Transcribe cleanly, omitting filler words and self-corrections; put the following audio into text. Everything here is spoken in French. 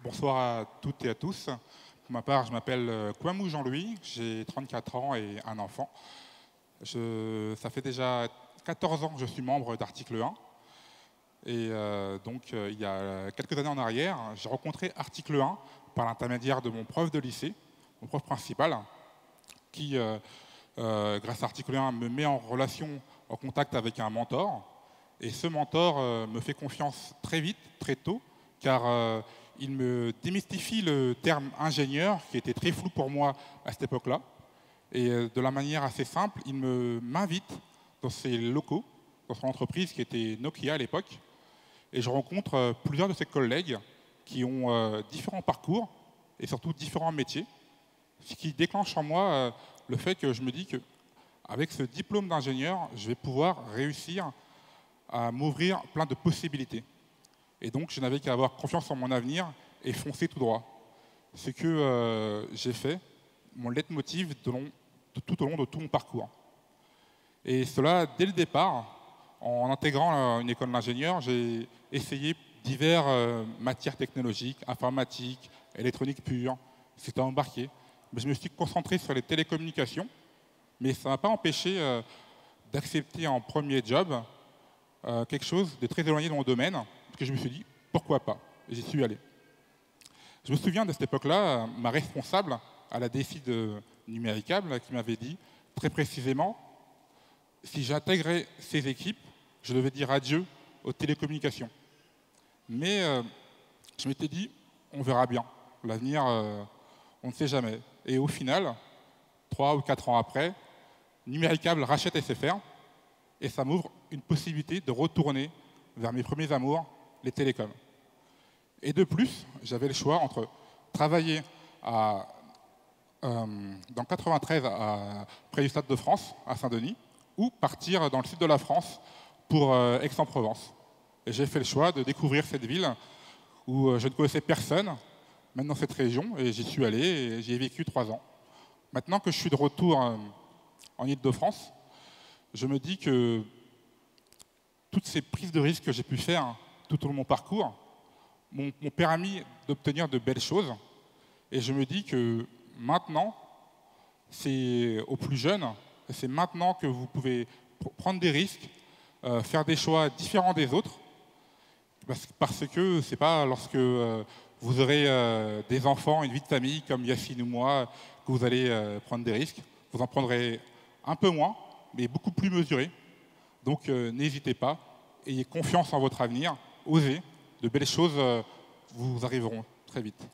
Bonsoir à toutes et à tous. Pour ma part, je m'appelle Kouamou Jean-Louis, j'ai 34 ans et un enfant. Ça fait déjà 14 ans que je suis membre d'Article 1. Et il y a quelques années en arrière, j'ai rencontré Article 1 par l'intermédiaire de mon prof de lycée, mon prof principal, qui, grâce à Article 1, me met en relation, en contact avec un mentor. Et ce mentor me fait confiance très vite, très tôt, car il me démystifie le terme ingénieur, qui était très flou pour moi à cette époque-là. Et de la manière assez simple, il m'invite dans ses locaux, dans son entreprise qui était Nokia à l'époque. Et je rencontre plusieurs de ses collègues qui ont différents parcours et surtout différents métiers, ce qui déclenche en moi le fait que je me dis qu'avec ce diplôme d'ingénieur, je vais pouvoir réussir à m'ouvrir plein de possibilités. Et donc, je n'avais qu'à avoir confiance en mon avenir et foncer tout droit. Ce que j'ai fait, mon leitmotiv tout au long de tout mon parcours. Et cela, dès le départ, en intégrant une école d'ingénieur, j'ai essayé diverses matières technologiques, informatique, électronique pure, c'était embarqué. Mais je me suis concentré sur les télécommunications, mais ça ne m'a pas empêché d'accepter en premier job quelque chose de très éloigné de mon domaine, parce que je me suis dit, pourquoi pas? Et j'y suis allé. Je me souviens de cette époque-là, ma responsable à la DSI de Numéricable qui m'avait dit, très précisément, si j'intégrais ces équipes, je devais dire adieu aux télécommunications. Mais je m'étais dit, on verra bien. L'avenir, on ne sait jamais. Et au final, 3 ou 4 ans après, Numéricable rachète SFR, et ça m'ouvre une possibilité de retourner vers mes premiers amours, les télécoms. Et de plus, j'avais le choix entre travailler dans 93 près du Stade de France, à Saint-Denis, ou partir dans le sud de la France pour Aix-en-Provence. Et j'ai fait le choix de découvrir cette ville où je ne connaissais personne, même dans cette région, et j'y suis allé et j'y ai vécu 3 ans. Maintenant que je suis de retour en Île-de-France, je me dis que toutes ces prises de risques que j'ai pu faire tout au long de mon parcours m'ont permis d'obtenir de belles choses. Et je me dis que maintenant, c'est aux plus jeunes, c'est maintenant que vous pouvez prendre des risques, faire des choix différents des autres, parce que c'est pas lorsque vous aurez des enfants, une vie de famille comme Yacine ou moi, que vous allez prendre des risques. Vous en prendrez un peu moins, mais beaucoup plus mesurés. Donc n'hésitez pas, ayez confiance en votre avenir, osez, de belles choses vous arriveront très vite.